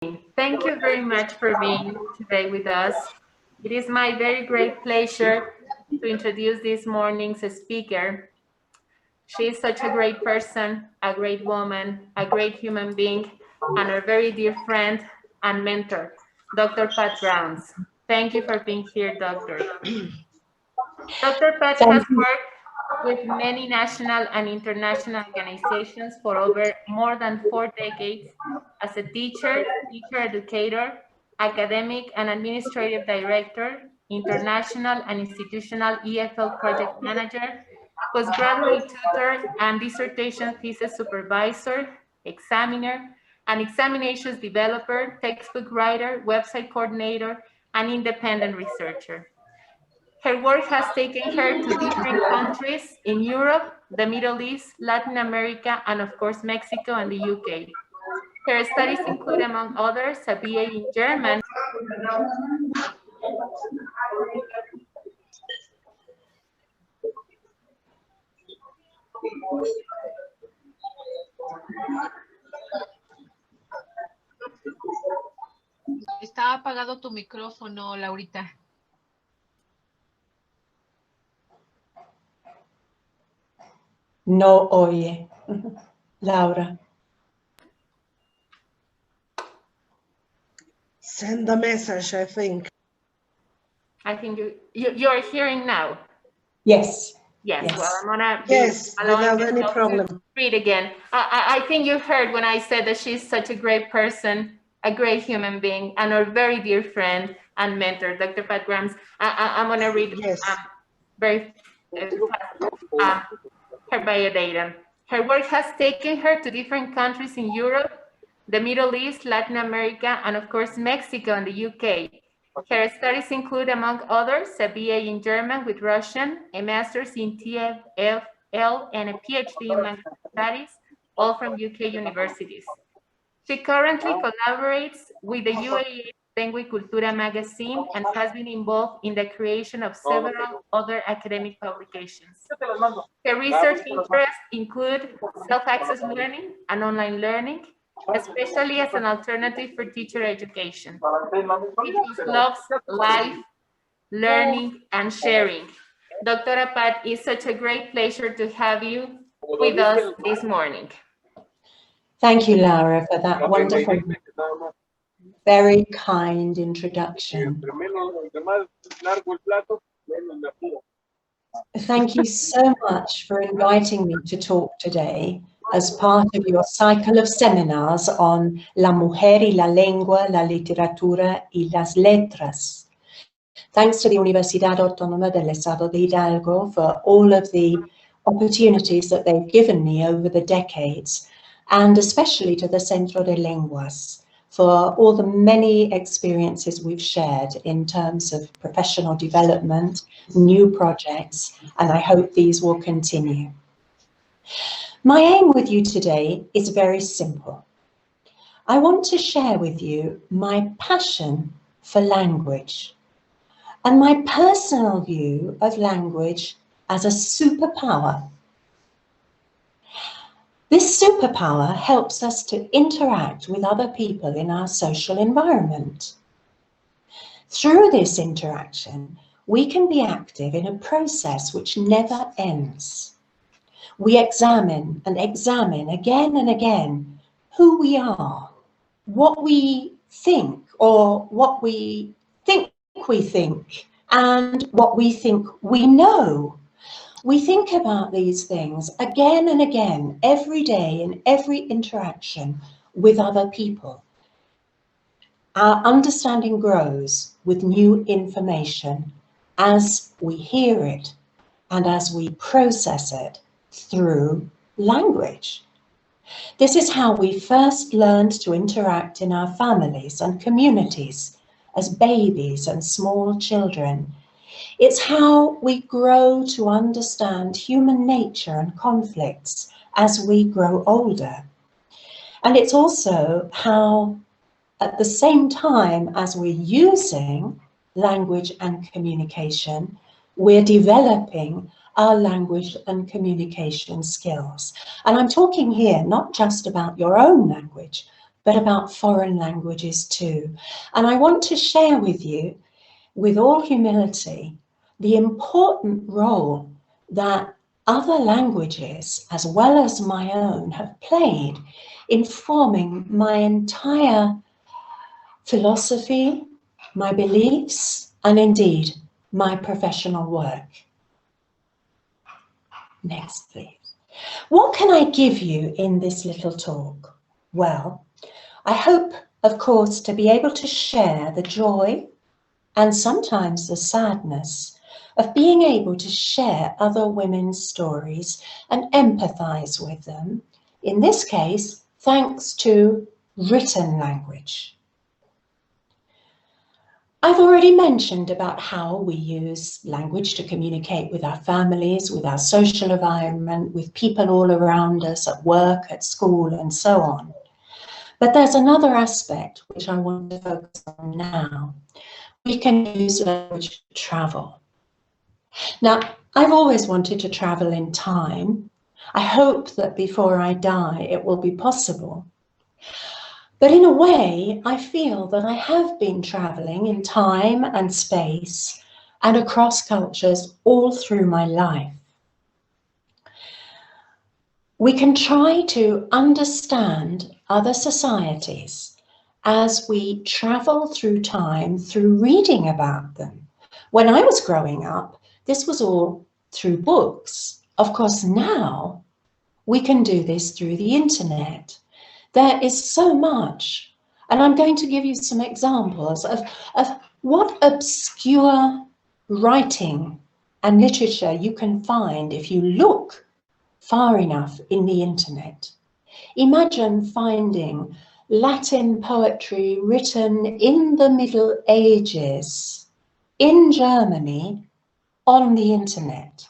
Thank you very much for being today with us. It is my very great pleasure to introduce this morning's speaker. She is such a great person, a great woman, a great human being, and a very dear friend and mentor, Dr. Pat Grounds. Thank you for being here, Doctor. Dr. Pat has worked with many national and international organizations for more than 4 decades as a teacher educator, academic and administrative director, international and institutional EFL project manager, postgraduate tutor and dissertation thesis supervisor, examiner, and examinations developer, textbook writer, website coordinator, and independent researcher. Her work has taken her to different countries in Europe, the Middle East, Latin America, and of course, Mexico and the UK. Her studies include, among others, a BA in German. Está apagado tu micrófono, Laurita. No oye, Laura. Send a message, I think. I think you're hearing now. Yes. Yes. Yes. Well, I'm gonna without any problem. Read again. I think you heard when I said that she's such a great person, a great human being, and a very dear friend and mentor, Dr. Pat Grounds. I'm gonna read very fast, her biodata. Her work has taken her to different countries in Europe, the Middle East, Latin America, and of course, Mexico and the UK. Her studies include, among others, a BA in German with Russian, a master's in TFL, and a PhD in language studies, all from UK universities. She currently collaborates with the UAE Lengua y Cultura magazine and has been involved in the creation of several other academic publications. Her research interests include self-access learning and online learning, especially as an alternative for teacher education. She loves life, learning, and sharing. Dr. Pat, it's such a great pleasure to have you with us this morning. Thank you, Laura, for that wonderful, very kind introduction. Thank you so much for inviting me to talk today as part of your cycle of seminars on la mujer y la lengua, la literatura y las letras. Thanks to the Universidad Autónoma del Estado de Hidalgo for all of the opportunities that they've given me over the decades, and especially to the Centro de Lenguas for all the many experiences we've shared in terms of professional development, new projects, and I hope these will continue. My aim with you today is very simple. I want to share with you my passion for language and my personal view of language as a superpower. This superpower helps us to interact with other people in our social environment. Through this interaction, we can be active in a process which never ends. We examine and examine again and again who we are, what we think, or what we think we think, and what we think we know. We think about these things again and again, every day in every interaction with other people. Our understanding grows with new information as we hear it and as we process it through language. This is how we first learned to interact in our families and communities as babies and small children. It's how we grow to understand human nature and conflicts as we grow older. And it's also how, at the same time as we're using language and communication, we're developing our language and communication skills. And I'm talking here not just about your own language, but about foreign languages too. And I want to share with you, with all humility, the important role that other languages, as well as my own, have played in forming my entire philosophy, my beliefs, and indeed my professional work. Next, please. What can I give you in this little talk? Well, I hope, of course, to be able to share the joy and sometimes the sadness of being able to share other women's stories and empathize with them, in this case, thanks to written language. I've already mentioned about how we use language to communicate with our families, with our social environment, with people all around us at work, at school, and so on. But there's another aspect which I want to focus on now. We can use language to travel. Now, I've always wanted to travel in time. I hope that before I die, it will be possible. But in a way, I feel that I have been traveling in time and space and across cultures all through my life. We can try to understand other societies as we travel through time through reading about them. When I was growing up, this was all through books. Of course, now we can do this through the internet. There is so much, and I'm going to give you some examples of what obscure writing and literature you can find if you look far enough in the internet. Imagine finding Latin poetry written in the Middle Ages in Germany on the internet.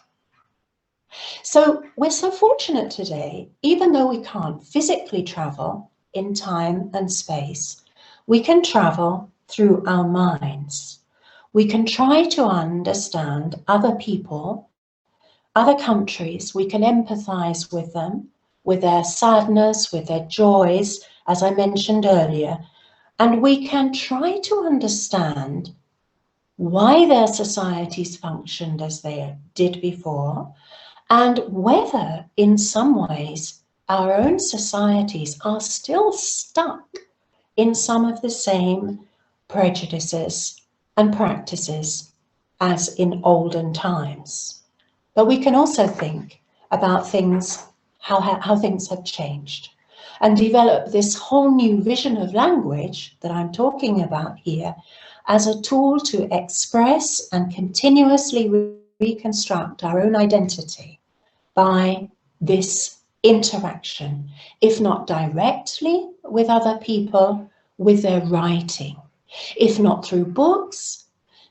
So we're so fortunate today, even though we can't physically travel in time and space, we can travel through our minds. We can try to understand other people, other countries. We can empathize with them, with their sadness, with their joys, as I mentioned earlier, and we can try to understand why their societies functioned as they did before, and whether, in some ways, our own societies are still stuck in some of the same prejudices and practices as in olden times. But we can also think about things, how things have changed, and develop this whole new vision of language that I'm talking about here as a tool to express and continuously reconstruct our own identity by this interaction, if not directly with other people, with their writing, if not through books,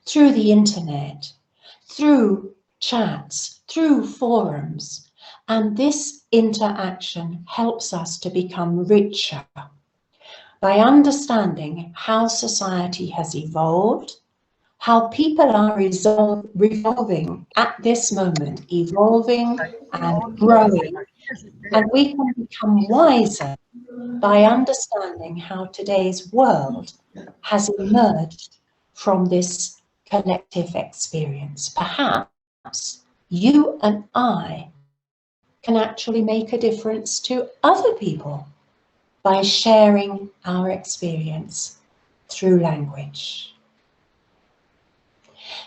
through the internet, through chats, through forums. And this interaction helps us to become richer by understanding how society has evolved, how people are revolving at this moment, evolving and growing. And we can become wiser by understanding how today's world has emerged from this collective experience. Perhaps you and I can actually make a difference to other people by sharing our experience through language.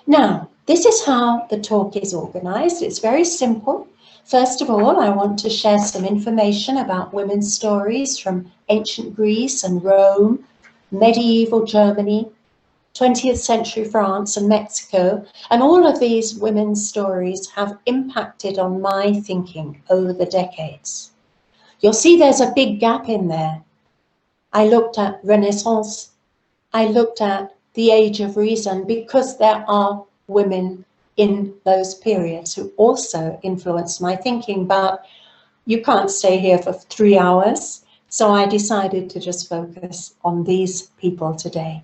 Now, this is how the talk is organized. It's very simple. First of all, I want to share some information about women's stories from ancient Greece and Rome, medieval Germany, 20th century France and Mexico. And all of these women's stories have impacted on my thinking over the decades. You'll see there's a big gap in there. I looked at Renaissance. I looked at the Age of Reason, because there are women in those periods who also influenced my thinking, but you can't stay here for 3 hours. So I decided to just focus on these people today.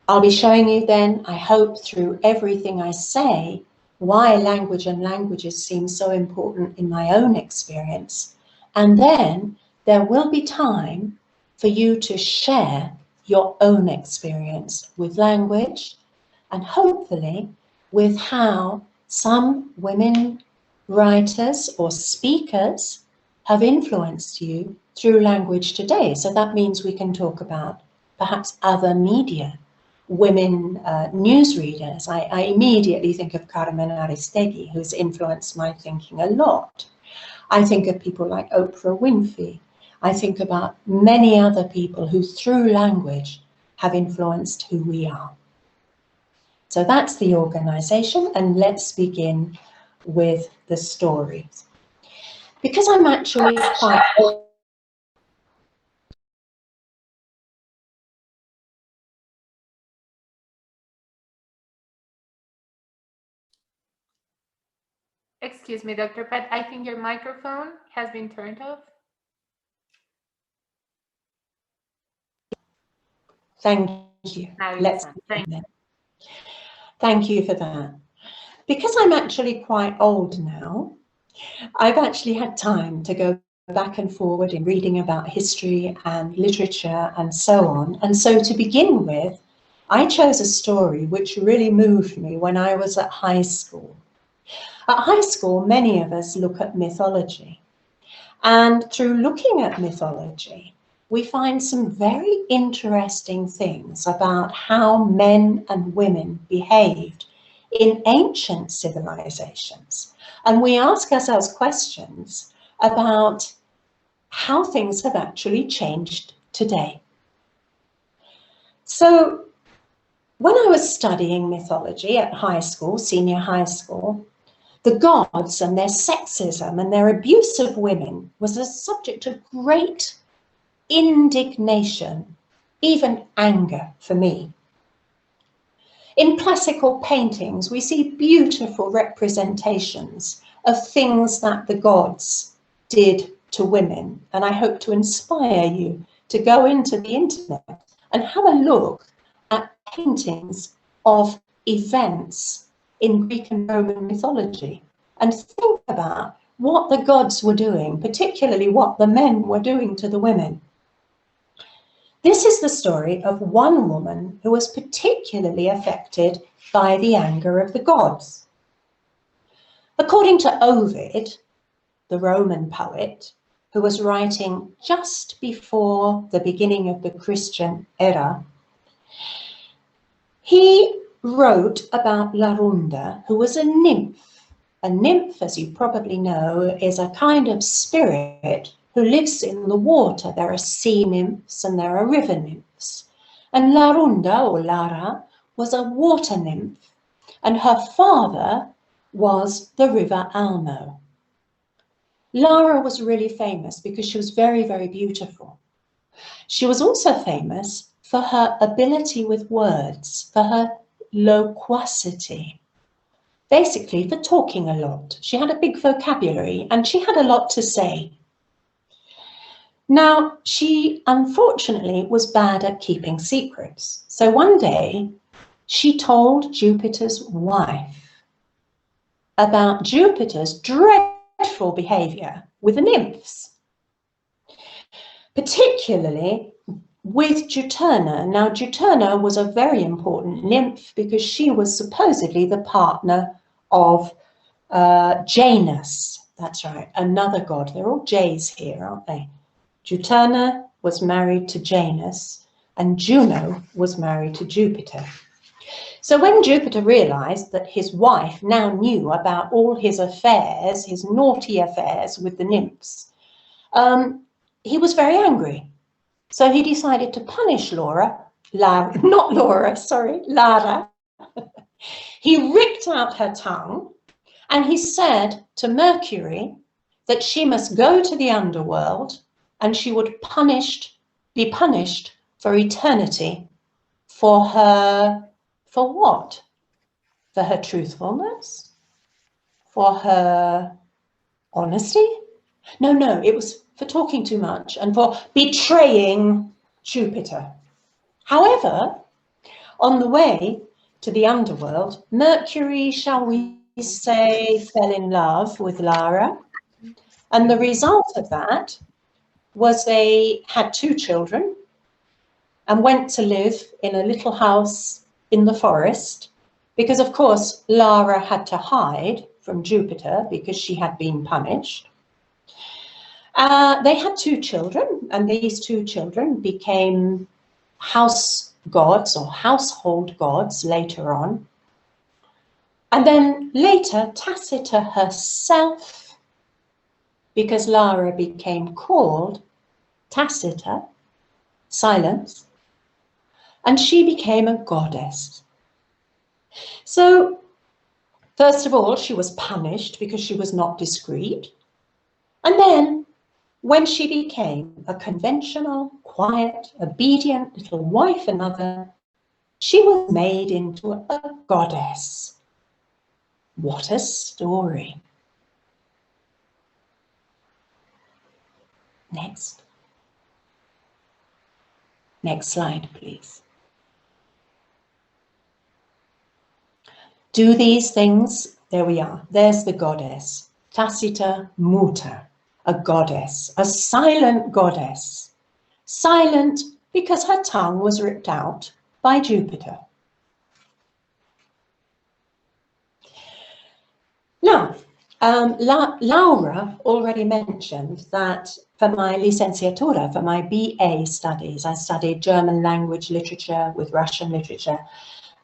I'll be showing you then, I hope, through everything I say, why language and languages seem so important in my own experience. And then there will be time for you to share your own experience with language and hopefully with how some women writers or speakers have influenced you through language today. So that means we can talk about perhaps other media, women newsreaders. I immediately think of Carmen Aristegui, who's influenced my thinking a lot. I think of people like Oprah Winfrey. I think about many other people who through language have influenced who we are. So that's the organization, and let's begin with the stories. Because I'm actually quite Excuse me, Dr. Pat, I think your microphone has been turned off. Thank you. Let's begin. Thank you for that. Because I'm actually quite old now, I've actually had time to go back and forward in reading about history and literature and so on. And so to begin with, I chose a story which really moved me when I was at high school. At high school, many of us look at mythology. And through looking at mythology, we find some very interesting things about how men and women behaved in ancient civilizations. And we ask ourselves questions about how things have actually changed today. So when I was studying mythology at high school, senior high school, the gods and their sexism and their abuse of women was a subject of great indignation, even anger for me. In classical paintings, we see beautiful representations of things that the gods did to women. And I hope to inspire you to go into the internet and have a look at paintings of events in Greek and Roman mythology and think about what the gods were doing, particularly what the men were doing to the women. This is the story of one woman who was particularly affected by the anger of the gods. According to Ovid, the Roman poet, who was writing just before the beginning of the Christian era, he wrote about Larunda, who was a nymph. A nymph, as you probably know, is a kind of spirit who lives in the water. There are sea nymphs and there are river nymphs. And Larunda, or Lara, was a water nymph, and her father was the river Almo. Lara was really famous because she was very, very beautiful. She was also famous for her ability with words, for her loquacity. Basically, for talking a lot. She had a big vocabulary and she had a lot to say. Now, she unfortunately was bad at keeping secrets. So one day, she told Jupiter's wife about Jupiter's dreadful behavior with the nymphs, particularly with Juturna. Now, Juturna was a very important nymph because she was supposedly the partner of Janus. That's right, another god. They're all J's here, aren't they? Juturna was married to Janus and Juno was married to Jupiter. So when Jupiter realized that his wife now knew about all his affairs, his naughty affairs with the nymphs, he was very angry. So he decided to punish Lara. He ripped out her tongue and he said to Mercury that she must go to the underworld and she would be punished for eternity for what? For her truthfulness? For her honesty? No, it was for talking too much and for betraying Jupiter. However, on the way to the underworld, Mercury, shall we say, fell in love with Lara. And the result of that was they had 2 children and went to live in a little house in the forest because, of course, Lara had to hide from Jupiter because she had been punished. They had 2 children, and these 2 children became house gods or household gods later on. And then later, Tacita herself, because Lara became called Tacita, silence, and she became a goddess. So, first of all, she was punished because she was not discreet. And then, when she became a conventional, quiet, obedient little wife and mother, she was made into a goddess. What a story. Next. Next slide, please. Do these things, there we are, there's the goddess, Tacita Muta, a goddess, a silent goddess. Silent because her tongue was ripped out by Jupiter. Now, Laura already mentioned that for my licenciatura, for my BA studies, I studied German language literature with Russian literature.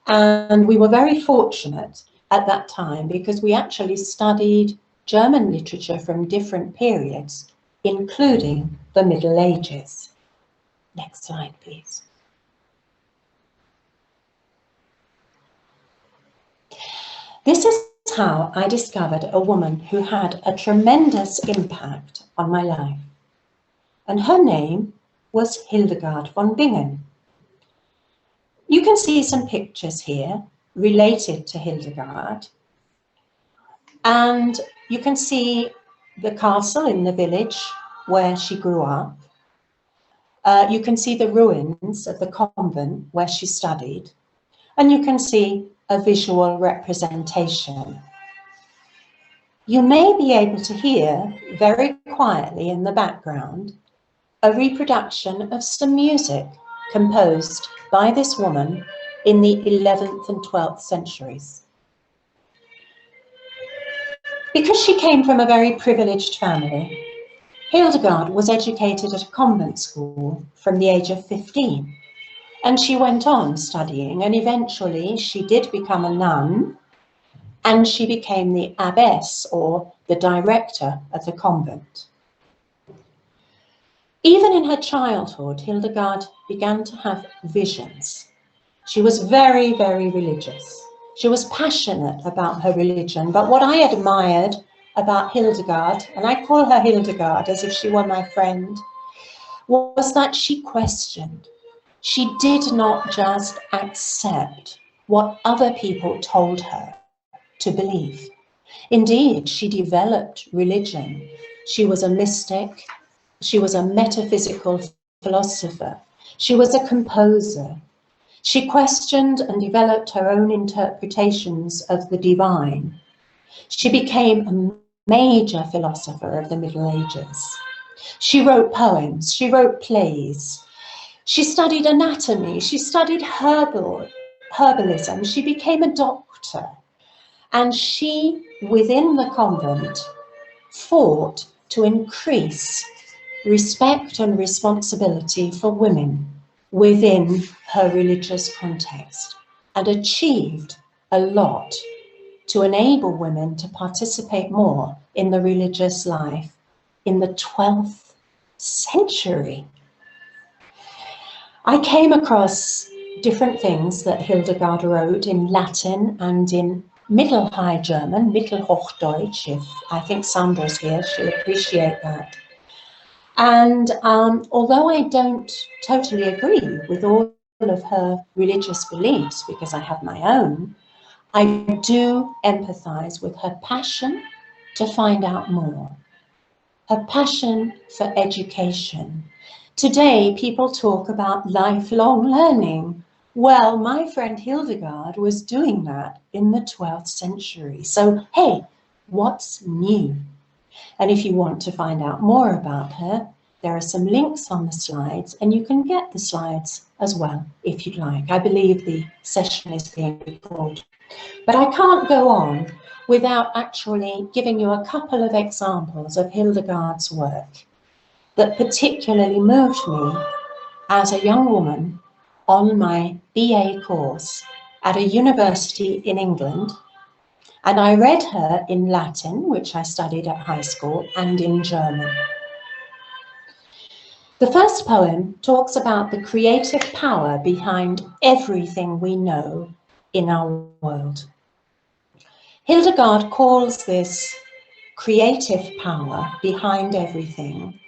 And we were very fortunate at that time because we actually studied German literature from different periods, including the Middle Ages. Next slide, please. This is how I discovered a woman who had a tremendous impact on my life. And her name was Hildegard von Bingen. You can see some pictures here related to Hildegard. And you can see the castle in the village where she grew up. You can see the ruins of the convent where she studied. And you can see a visual representation. You may be able to hear very quietly in the background a reproduction of some music composed by this woman in the 11th and 12th centuries. Because she came from a very privileged family, Hildegard was educated at a convent school from the age of 15, and she went on studying, and eventually she did become a nun, and she became the abbess, or the director of the convent. Even in her childhood, Hildegard began to have visions. She was very, very religious. She was passionate about her religion, but what I admired about Hildegard, and I call her Hildegard as if she were my friend, was that she questioned. She did not just accept what other people told her to believe. Indeed, she developed religion. She was a mystic. She was a metaphysical philosopher. She was a composer. She questioned and developed her own interpretations of the divine. She became a major philosopher of the Middle Ages. She wrote poems. She wrote plays. She studied anatomy. She studied herbalism. She became a doctor. And she, within the convent, fought to increase respect and responsibility for women within her religious context, and achieved a lot to enable women to participate more in the religious life in the 12th century. I came across different things that Hildegard wrote in Latin and in Middle High German, Mittelhochdeutsch, if I think Sandra's here, she'll appreciate that. And although I don't totally agree with all of her religious beliefs, because I have my own, I do empathize with her passion to find out more, her passion for education. Today, people talk about lifelong learning. Well, my friend Hildegard was doing that in the 12th century. So, hey, what's new? And if you want to find out more about her, There are some links on the slides, and you can get the slides as well if you'd like. I believe the session is being recorded. But I can't go on without actually giving you a couple of examples of Hildegard's work that particularly moved me as a young woman on my BA course at a university in England. And I read her in Latin, which I studied at high school, and in German. The first poem talks about the creative power behind everything we know in our world. Hildegard calls this creative power behind everything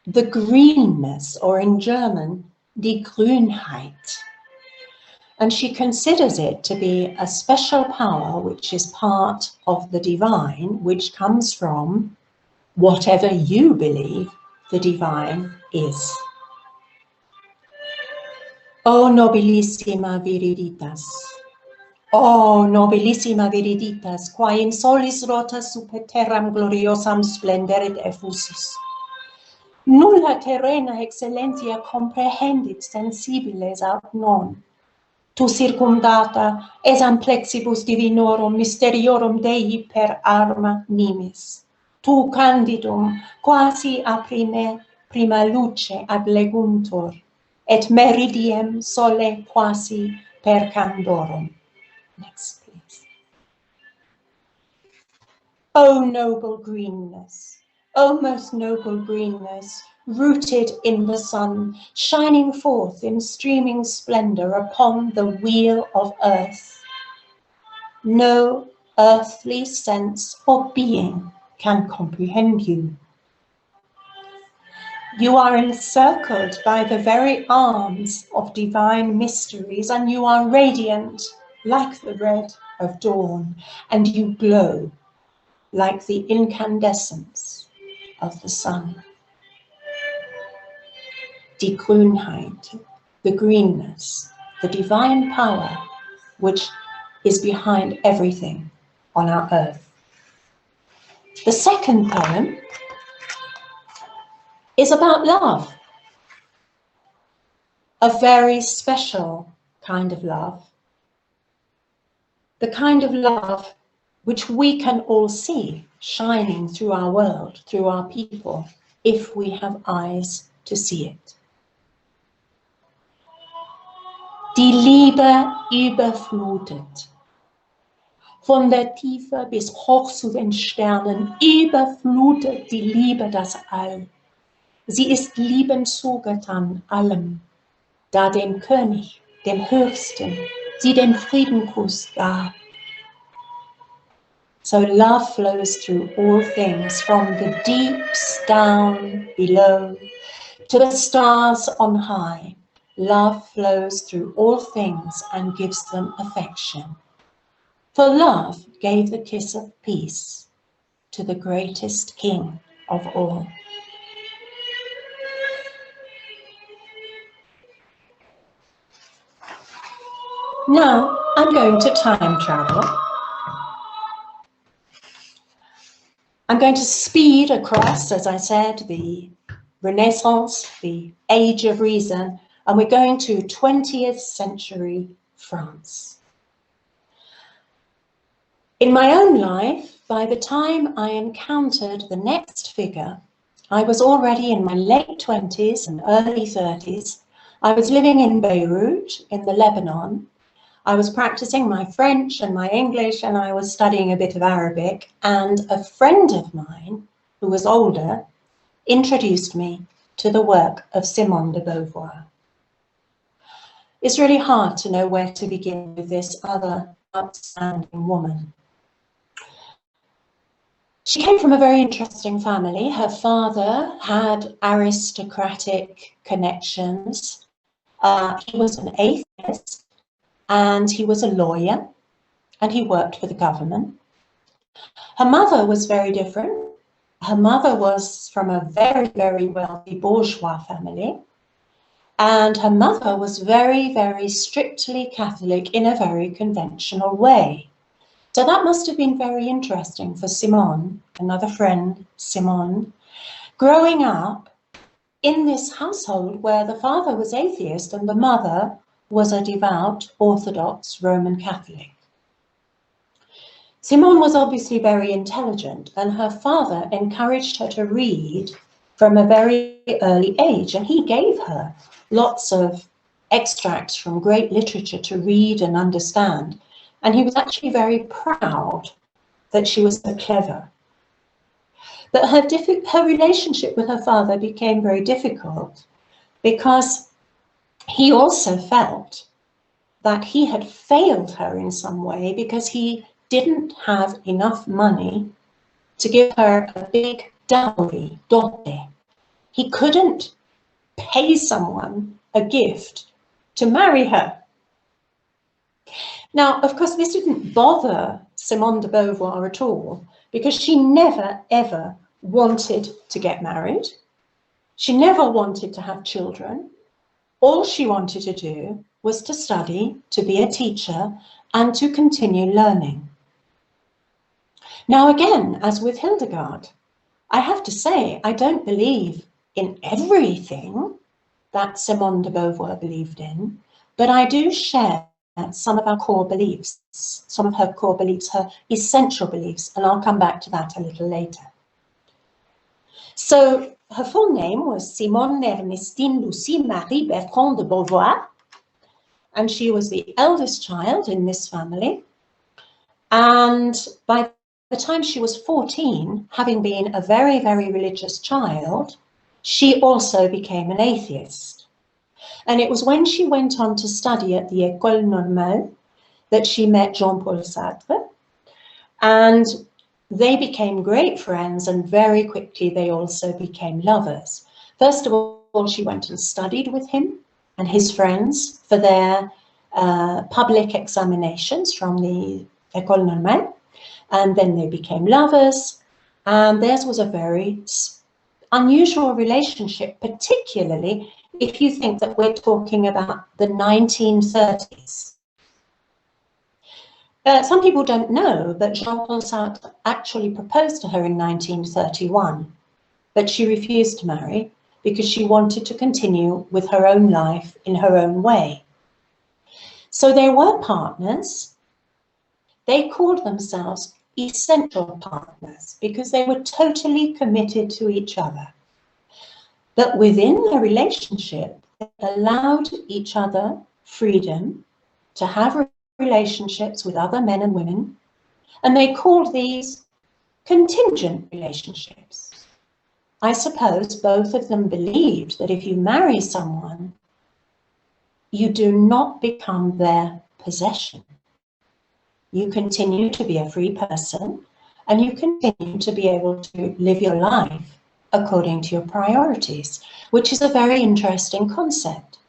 the greenness, or in German, die Grünheit. And she considers it to be a special power which is part of the divine, which comes from whatever you believe the divine is. O nobilissima viriditas, O nobilissima viriditas, quae in solis rota super terram gloriosam splenderit effusus. Nulla terrena excellentia comprehendit sensibiles aut non. Tu circumdata es amplexibus divinorum mysteriorum Dei per arma nimis. Tu candidum quasi a prima luce ableguntur, et meridiem sole quasi per candorum. Next, please. O noble greenness, O most noble greenness, rooted in the sun, shining forth in streaming splendor upon the wheel of earth. No earthly sense or being can comprehend you. You are encircled by the very arms of divine mysteries, and you are radiant like the red of dawn, and you glow like the incandescence of the sun. Die Grünheit, the greenness, the divine power which is behind everything on our earth. The second poem is about love, a very special kind of love, the kind of love which we can all see shining through our world, through our people, if we have eyes to see it. Die Liebe überflutet. Von der Tiefe bis hoch zu den Sternen überflutet die Liebe das All. Sie ist liebend zugetan allem, da dem König, dem Höchsten, sie den Friedenkuss gab. So love flows through all things, from the deeps down below to the stars on high. Love flows through all things and gives them affection. For love gave the kiss of peace to the greatest king of all. Now I'm going to time travel. I'm going to speed across, as I said, the Renaissance, the Age of Reason, and we're going to 20th century France. In my own life, by the time I encountered the next figure, I was already in my late 20s and early 30s. I was living in Beirut, in the Lebanon. I was practicing my French and my English, and I was studying a bit of Arabic, and a friend of mine, who was older, introduced me to the work of Simone de Beauvoir. It's really hard to know where to begin with this other outstanding woman. She came from a very interesting family. Her father had aristocratic connections. He was an atheist, and he was a lawyer, and he worked for the government. Her mother was very different. Her mother was from a very, very wealthy bourgeois family, and her mother was very, very strictly Catholic in a very conventional way. So that must have been very interesting for Simone, another friend, Simone, growing up in this household where the father was atheist and the mother was a devout Orthodox Roman Catholic. Simone was obviously very intelligent, and her father encouraged her to read from a very early age, and he gave her lots of extracts from great literature to read and understand. And he was actually very proud that she was so clever. But her relationship with her father became very difficult because he also felt that he had failed her in some way because he didn't have enough money to give her a big dowry, dote. He couldn't pay someone a gift to marry her. Now, of course, this didn't bother Simone de Beauvoir at all, because she never, ever wanted to get married. She never wanted to have children. All she wanted to do was to study, to be a teacher, and to continue learning. Now, again, as with Hildegard, I have to say, I don't believe in everything that Simone de Beauvoir believed in, but I do share some of our core beliefs, some of her core beliefs, her essential beliefs, and I'll come back to that a little later. So her full name was Simone Ernestine Lucie Marie Bertrand de Beauvoir, and she was the eldest child in this family. And by the time she was 14, having been a very, very religious child, she also became an atheist. And it was when she went on to study at the École Normale that she met Jean-Paul Sartre, and they became great friends, and very quickly they also became lovers. First of all, she went and studied with him and his friends for their public examinations from the École Normale, and then they became lovers, and theirs was a very unusual relationship, particularly if you think that we're talking about the 1930s. Some people don't know that Jean-Paul Sartre actually proposed to her in 1931, but she refused to marry because she wanted to continue with her own life in her own way. So they were partners. They called themselves essential partners because they were totally committed to each other. But within the relationship, they allowed each other freedom to have relationships with other men and women, and they called these contingent relationships. I suppose both of them believed that if you marry someone, you do not become their possession. You continue to be a free person, and you continue to be able to live your life according to your priorities, which is a very interesting concept.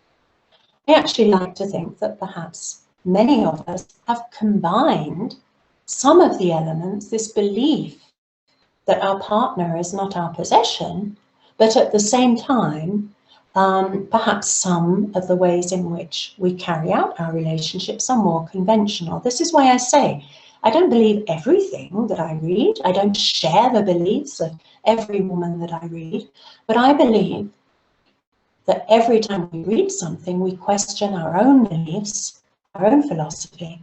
I actually like to think that perhaps many of us have combined some of the elements, this belief that our partner is not our possession, but at the same time, perhaps some of the ways in which we carry out our relationships are more conventional. This is why I say, I don't believe everything that I read. I don't share the beliefs of every woman that I read, but I believe that every time we read something, we question our own beliefs, our own philosophy,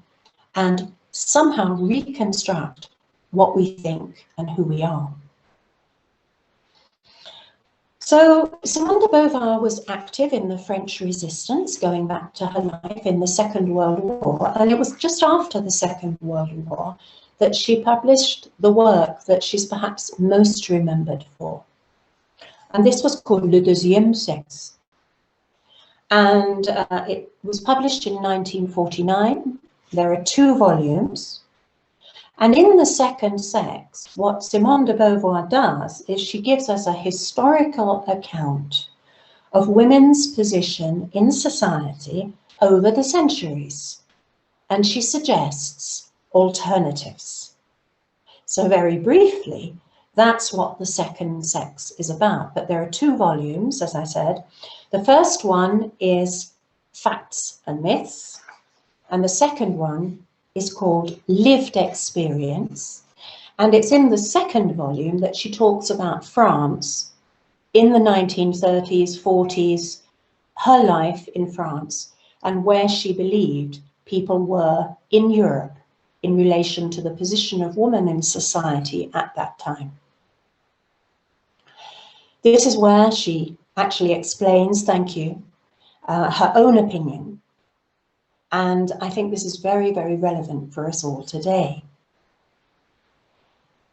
and somehow reconstruct what we think and who we are. So Simone de Beauvoir was active in the French resistance, going back to her life in the Second World War, and it was just after the Second World War that she published the work that she's perhaps most remembered for. And this was called Le Deuxième Sexe. And it was published in 1949. There are 2 volumes. And in The Second Sex, what Simone de Beauvoir does is she gives us a historical account of women's position in society over the centuries. And she suggests alternatives. So very briefly, that's what The Second Sex is about. But there are 2 volumes, as I said. The first one is Facts and Myths, and the second one is called Lived Experience. And it's in the second volume that she talks about France in the 1930s, 40s, her life in France and where she believed people were in Europe in relation to the position of women in society at that time. This is where she actually explains, thank you, her own opinion. And I think this is very, very relevant for us all today.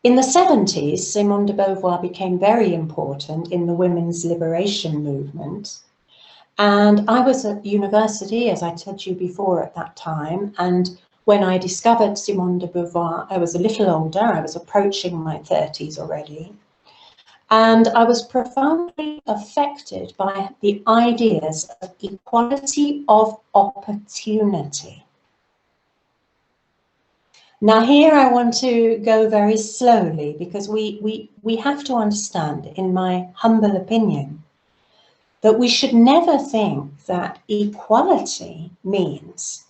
In the 70s, Simone de Beauvoir became very important in the women's liberation movement. And I was at university, as I told you before, at that time. And when I discovered Simone de Beauvoir, I was a little older. I was approaching my 30s already. And I was profoundly affected by the ideas of equality of opportunity. Now here I want to go very slowly because we have to understand, in my humble opinion, that we should never think that equality means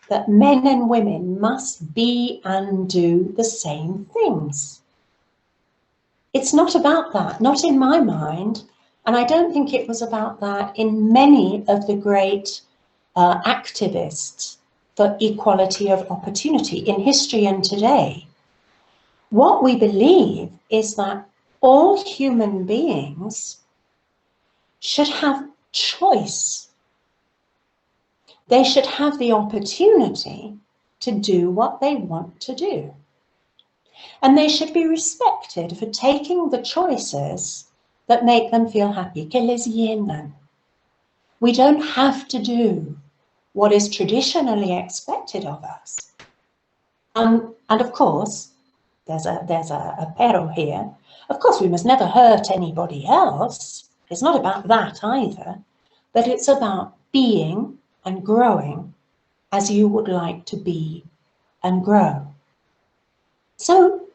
that men and women must be and do the same things. It's not about that, not in my mind, and I don't think it was about that in many of the great activists for equality of opportunity in history and today. What we believe is that all human beings should have choice. They should have the opportunity to do what they want to do. And they should be respected for taking the choices that make them feel happy. Que les llenan. We don't have to do what is traditionally expected of us. And of course, there's a pero here. Of course, we must never hurt anybody else. It's not about that either, but it's about being and growing as you would like to be and grow. So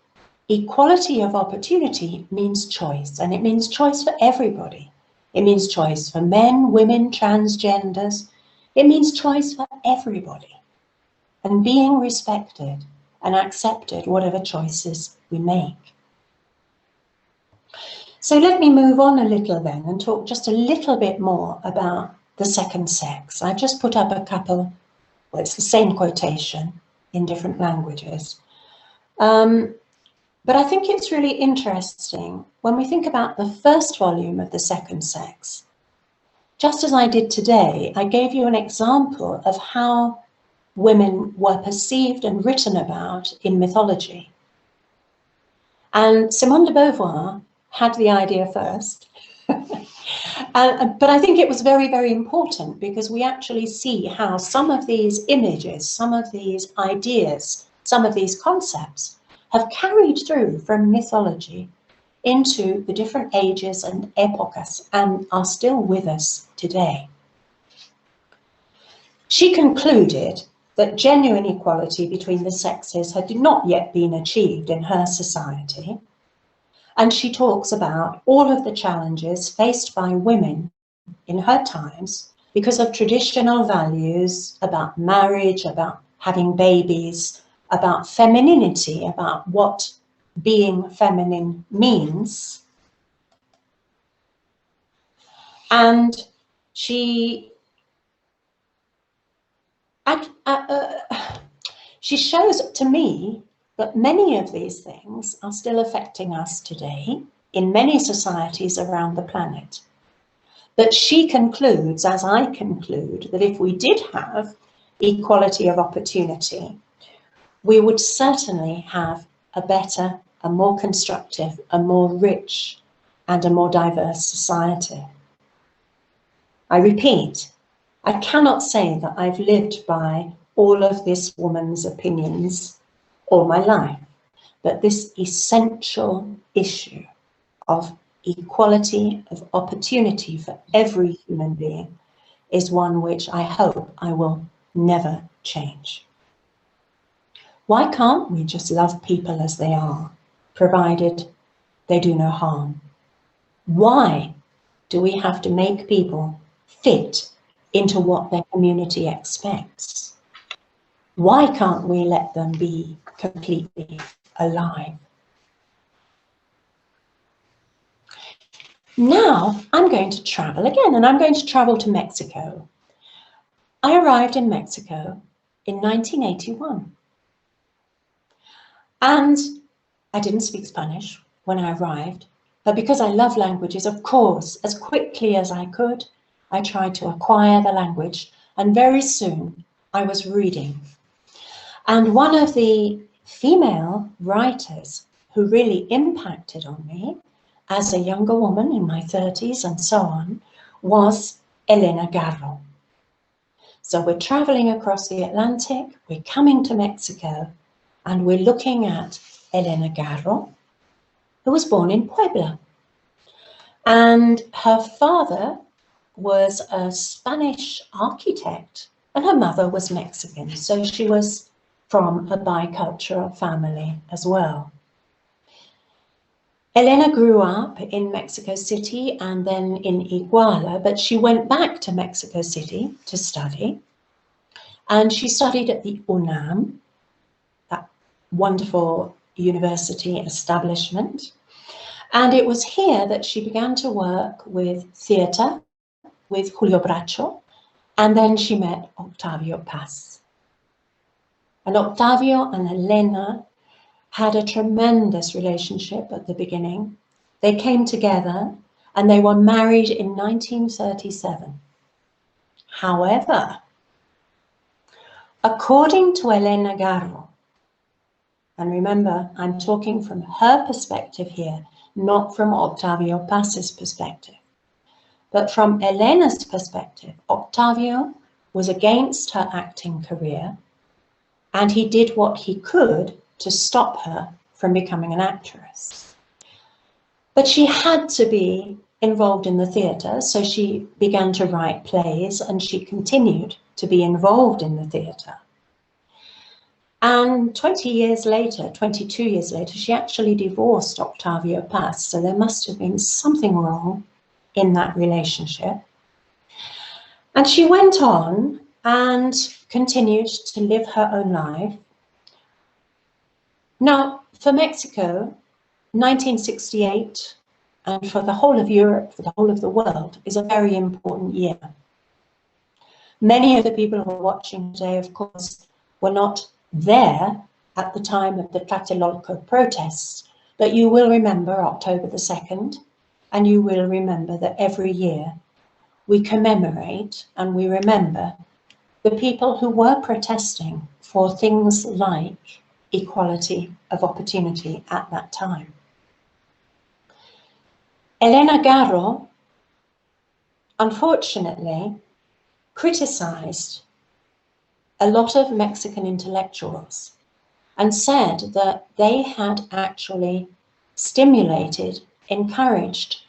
equality of opportunity means choice, and it means choice for everybody. It means choice for men, women, transgenders. It means choice for everybody, and being respected and accepted whatever choices we make. So let me move on a little then and talk just a little bit more about the second sex. I just put up a couple, well, it's the same quotation in different languages. But I think it's really interesting when we think about the first volume of The Second Sex. Just as I did today, I gave you an example of how women were perceived and written about in mythology. And Simone de Beauvoir had the idea first. But I think it was very, very important because we actually see how some of these images, some of these ideas, some of these concepts have carried through from mythology into the different ages and epochas and are still with us today. She concluded that genuine equality between the sexes had not yet been achieved in her society, and she talks about all of the challenges faced by women in her times because of traditional values about marriage, about having babies, about femininity, about what being feminine means. And she shows to me that many of these things are still affecting us today in many societies around the planet. But she concludes, as I conclude, that if we did have equality of opportunity, we would certainly have a better, a more constructive, a more rich, and a more diverse society. I repeat, I cannot say that I've lived by all of this woman's opinions all my life, but this essential issue of equality of opportunity for every human being is one which I hope I will never change. Why can't we just love people as they are, provided they do no harm? Why do we have to make people fit into what their community expects? Why can't we let them be completely alive? Now I'm going to travel again, and I'm going to travel to Mexico. I arrived in Mexico in 1981. And I didn't speak Spanish when I arrived, but because I love languages, of course, as quickly as I could, I tried to acquire the language, and very soon I was reading. And one of the female writers who really impacted on me as a younger woman in my 30s and so on was Elena Garro. So we're traveling across the Atlantic, we're coming to Mexico, and we're looking at Elena Garro, who was born in Puebla. And her father was a Spanish architect and her mother was Mexican. So she was from a bicultural family as well. Elena grew up in Mexico City and then in Iguala, but she went back to Mexico City to study. And she studied at the UNAM, that wonderful university establishment. And it was here that she began to work with theatre, with Julio Bracho, and then she met Octavio Paz. And Octavio and Elena had a tremendous relationship at the beginning. They came together and they were married in 1937. However, according to Elena Garro, and remember, I'm talking from her perspective here, not from Octavio Paz's perspective. But from Elena's perspective, Octavio was against her acting career, and he did what he could to stop her from becoming an actress. But she had to be involved in the theatre, so she began to write plays, and she continued to be involved in the theatre. And 20 years later, 22 years later, she actually divorced Octavio Paz, so there must have been something wrong in that relationship. And she went on and continued to live her own life. Now, for Mexico, 1968, and for the whole of Europe, for the whole of the world, is a very important year. Many of the people who are watching today, of course, were not there at the time of the Tlatelolco protests, but you will remember October the 2nd, and you will remember that every year we commemorate and we remember the people who were protesting for things like equality of opportunity at that time. Elena Garro, unfortunately, criticized a lot of Mexican intellectuals and said that they had actually stimulated, encouraged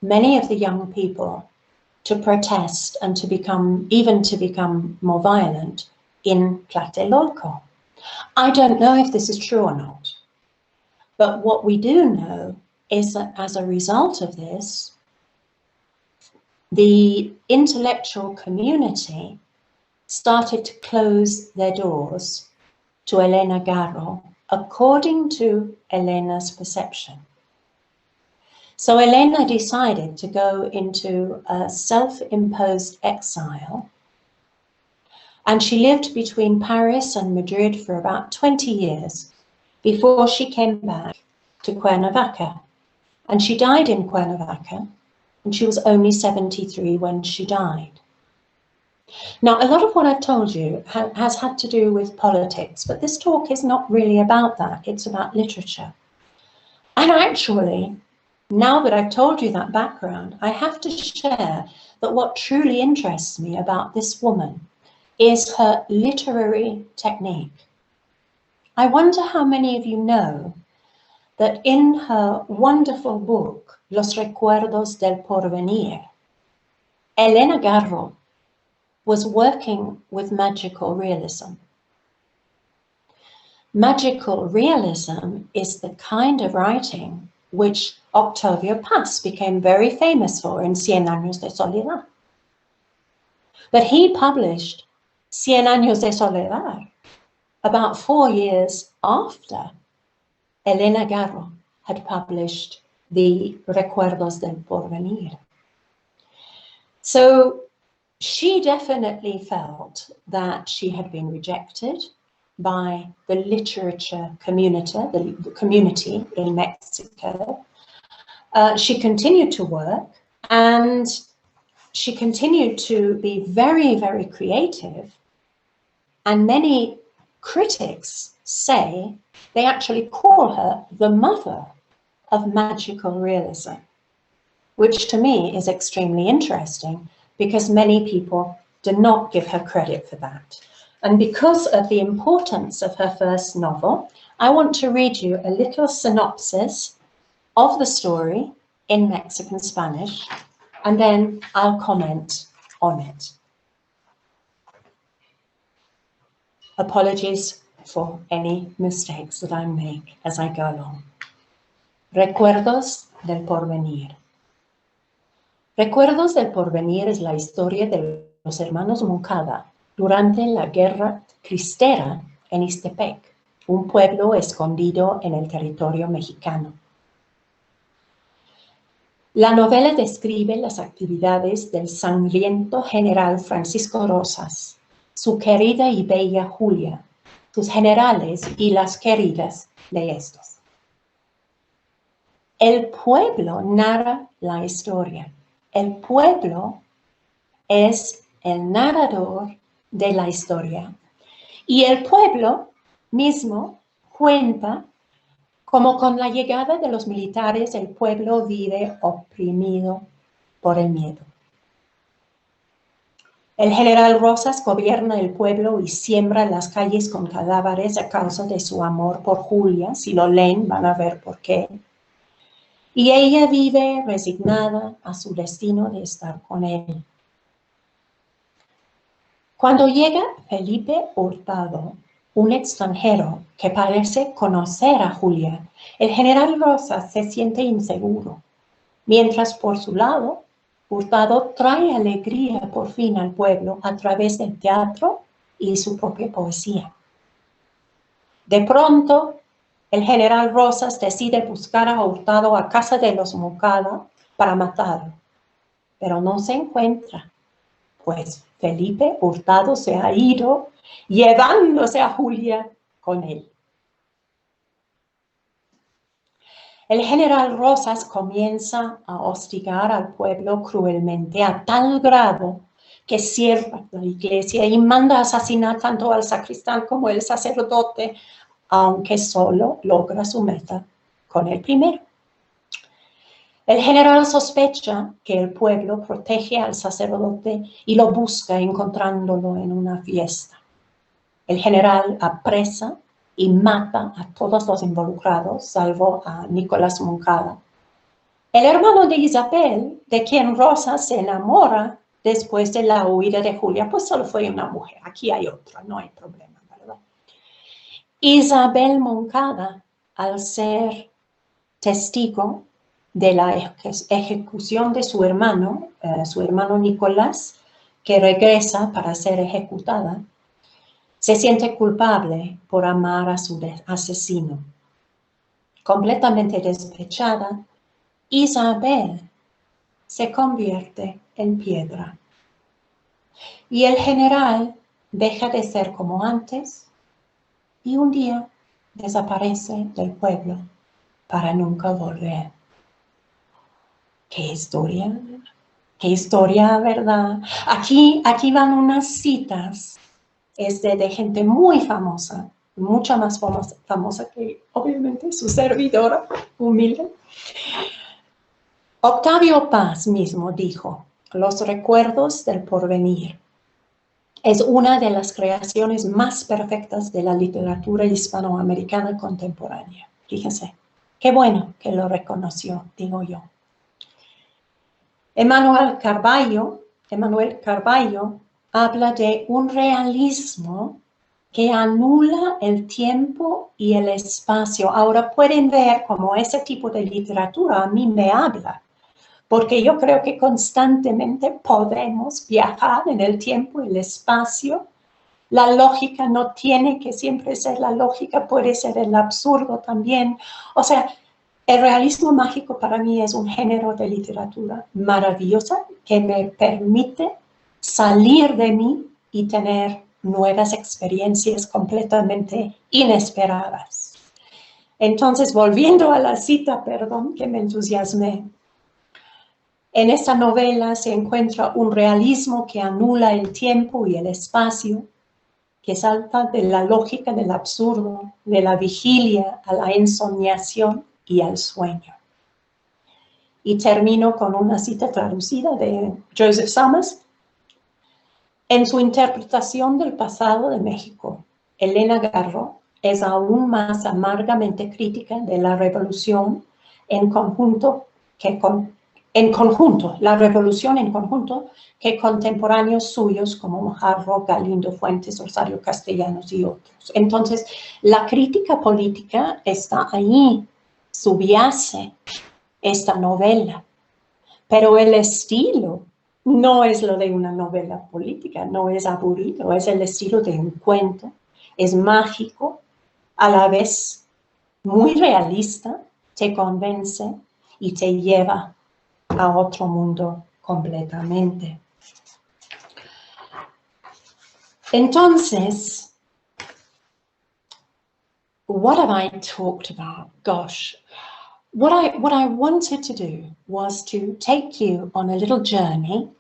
many of the young people to protest and to become more violent in Tlatelolco. I don't know if this is true or not, but what we do know is that as a result of this, the intellectual community started to close their doors to Elena Garro, according to Elena's perception. So Elena decided to go into a self-imposed exile, and she lived between Paris and Madrid for about 20 years before she came back to Cuernavaca. And she died in Cuernavaca, and she was only 73 when she died. Now, a lot of what I've told you has had to do with politics, but this talk is not really about that. It's about literature. And actually, now that I've told you that background, I have to share that what truly interests me about this woman is her literary technique. I wonder how many of you know that in her wonderful book, Los Recuerdos del Porvenir, Elena Garro was working with magical realism. Magical realism is the kind of writing which Octavio Paz became very famous for in Cien Años de Soledad. But he published Cien Años de Soledad about 4 years after Elena Garro had published the Recuerdos del Porvenir. So she definitely felt that she had been rejected by the literature community, the community in Mexico. She continued to work, and she continued to be very, very creative. And many critics say they actually call her the mother of magical realism, which to me is extremely interesting because many people do not give her credit for that. And because of the importance of her first novel, I want to read you a little synopsis of the story in Mexican Spanish, and then I'll comment on it. Apologies for any mistakes that I make as I go along. Recuerdos del Porvenir. Recuerdos del Porvenir es la historia de los hermanos Moncada durante la Guerra Cristera en Ixtepec, un pueblo escondido en el territorio mexicano. La novela describe las actividades del sangriento general Francisco Rosas, su querida y bella Julia, sus generales y las queridas de estos. El pueblo narra la historia. El pueblo es el narrador de la historia. Y el pueblo mismo cuenta cómo con la llegada de los militares el pueblo vive oprimido por el miedo. El general Rosas gobierna el pueblo y siembra las calles con cadáveres a causa de su amor por Julia. Si lo leen van a ver por qué. Y ella vive resignada a su destino de estar con él. Cuando llega Felipe Hurtado, un extranjero que parece conocer a Julia, el general Rosas se siente inseguro, mientras por su lado, Hurtado trae alegría por fin al pueblo a través del teatro y su propia poesía. De pronto, el general Rosas decide buscar a Hurtado a casa de los Moncada para matarlo, pero no se encuentra, pues Felipe Hurtado se ha ido llevándose a Julia con él. El general Rosas comienza a hostigar al pueblo cruelmente a tal grado que cierra la iglesia y manda asesinar tanto al sacristán como al sacerdote, aunque solo logra su meta con el primero. El general sospecha que el pueblo protege al sacerdote y lo busca encontrándolo en una fiesta. El general apresa y mata a todos los involucrados, salvo a Nicolás Moncada. El hermano de Isabel, de quien Rosa se enamora después de la huida de Julia, pues solo fue una mujer. Aquí hay otra, no hay problema, ¿verdad? Isabel Moncada, al ser testigo de la ejecución de su hermano Nicolás, que regresa para ser ejecutada, se siente culpable por amar a su asesino. Completamente despechada, Isabel se convierte en piedra. Y el general deja de ser como antes y un día desaparece del pueblo para nunca volver. ¡Qué historia, verdad! Aquí van unas citas de gente muy famosa, mucha más famosa que obviamente su servidora humilde. Octavio Paz mismo dijo, los recuerdos del porvenir es una de las creaciones más perfectas de la literatura hispanoamericana contemporánea. Fíjense, qué bueno que lo reconoció, digo yo. Emmanuel Carballo habla de un realismo que anula el tiempo y el espacio. Ahora pueden ver cómo ese tipo de literatura a mí me habla, porque yo creo que constantemente podemos viajar en el tiempo y el espacio. La lógica no tiene que siempre ser la lógica, puede ser el absurdo también. O sea, El realismo mágico para mí es un género de literatura maravillosa que me permite salir de mí y tener nuevas experiencias completamente inesperadas. Entonces, volviendo a la cita, perdón, que me entusiasmé, en esta novela se encuentra un realismo que anula el tiempo y el espacio, que salta de la lógica del absurdo, de la vigilia a la ensoñación y al sueño. Y termino con una cita traducida de Joseph Summers. En su interpretación del pasado de México, Elena Garro es aún más amargamente crítica de la revolución la revolución en conjunto que contemporáneos suyos como Mojarro, Galindo Fuentes, Rosario Castellanos y otros. Entonces, la crítica política está ahí, subyace esta novela, pero el estilo no es lo de una novela política, no es aburrido, es el estilo de un cuento, es mágico, a la vez muy realista, te convence y te lleva a otro mundo completamente. Entonces, what have I talked about? Gosh, what I wanted to do was to take you on a little journey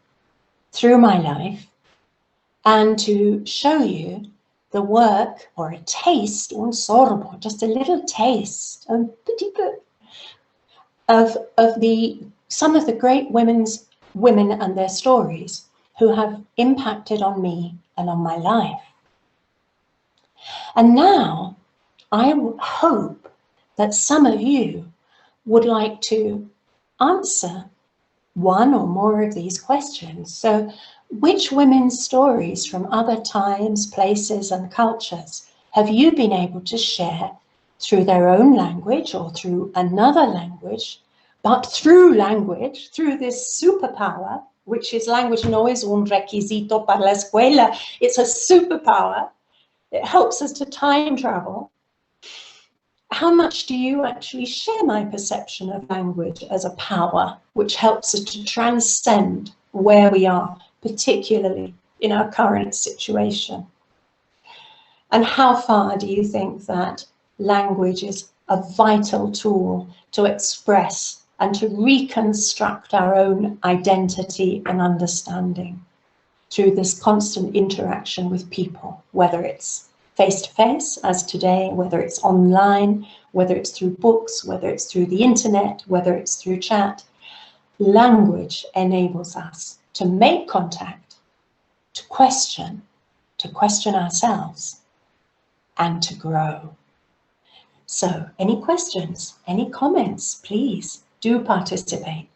through my life and to show you the work or a taste, un sorbo, just a little taste, un petit peu, of some of the great women and their stories who have impacted on me and on my life. And now I hope that some of you would like to answer one or more of these questions. So, which women's stories from other times, places, and cultures have you been able to share through their own language or through another language, but through language, through this superpower, which is language no es un requisito para la escuela, it's a superpower. It helps us to time travel. How much do you actually share my perception of language as a power, which helps us to transcend where we are, particularly in our current situation? And how far do you think that language is a vital tool to express and to reconstruct our own identity and understanding through this constant interaction with people, whether it's face-to-face, as today, whether it's online, whether it's through books, whether it's through the internet, whether it's through chat? Language enables us to make contact, to question ourselves, and to grow. So, any questions, any comments, please do participate.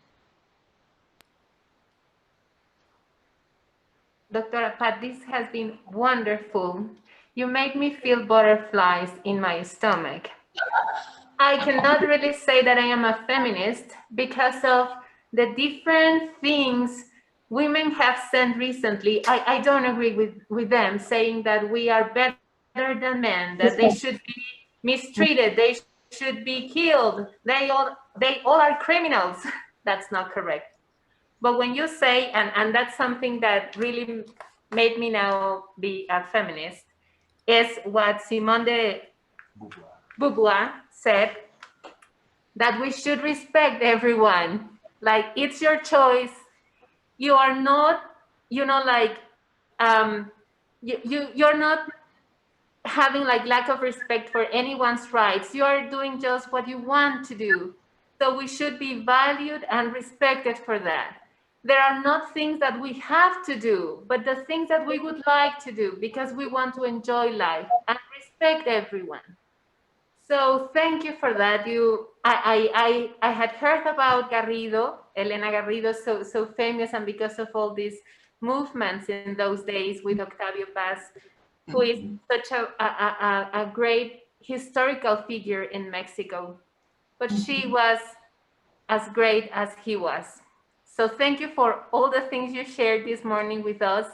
Dr. Pat, this has been wonderful. You make me feel butterflies in my stomach. I cannot really say that I am a feminist because of the different things women have said recently. I don't agree with them saying that we are better than men, that they should be mistreated, they should be killed, they all are criminals. That's not correct. But when you say, and that's something that really made me now be a feminist, is what Simone de Beauvoir said, that we should respect everyone. Like, it's your choice. You are not, you're not having like lack of respect for anyone's rights. You are doing just what you want to do. So we should be valued and respected for that. There are not things that we have to do, but the things that we would like to do because we want to enjoy life and respect everyone. So thank you for that. I had heard about Garrido, Elena Garrido, so famous, and because of all these movements in those days with Octavio Paz, who is such a great historical figure in Mexico. But she was as great as he was. So thank you for all the things you shared this morning with us.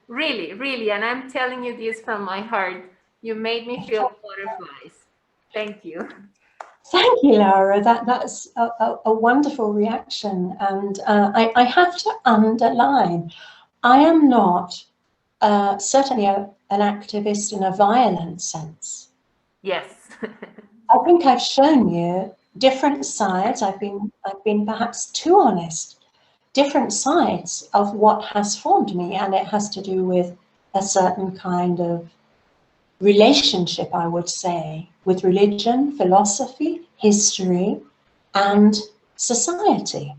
Really, really, and I'm telling you this from my heart, you made me feel butterflies. Thank you. Thank you, Laura. That's a wonderful reaction. And I have to underline, I am not certainly an activist in a violent sense. Yes. I think I've shown you different sides. I've been perhaps too honest. Different sides of what has formed me, and it has to do with a certain kind of relationship, I would say, with religion, philosophy, history, and society.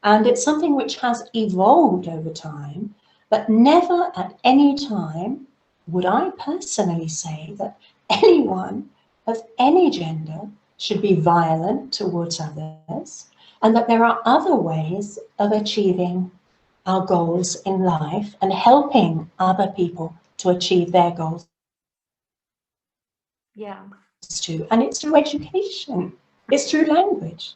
And it's something which has evolved over time, but never at any time would I personally say that anyone of any gender should be violent towards others, and that there are other ways of achieving our goals in life and helping other people to achieve their goals. Yeah. Too. And it's through education, it's through language.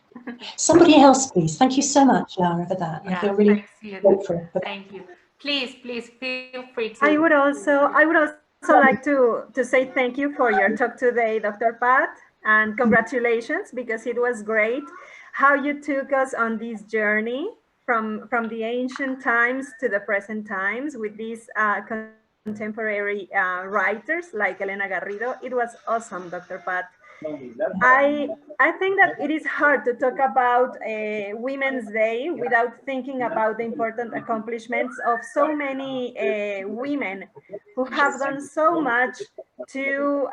Somebody else, please. Thank you so much, Laura, for that. Yeah, I feel really grateful. Thank you. Please feel free to. I would also like to say thank you for your talk today, Dr. Pat, and congratulations, because it was great how you took us on this journey from the ancient times to the present times with these contemporary writers like Elena Garrido. It was awesome, Dr. Pat. I think that it is hard to talk about Women's Day without thinking about the important accomplishments of so many women who have done so much to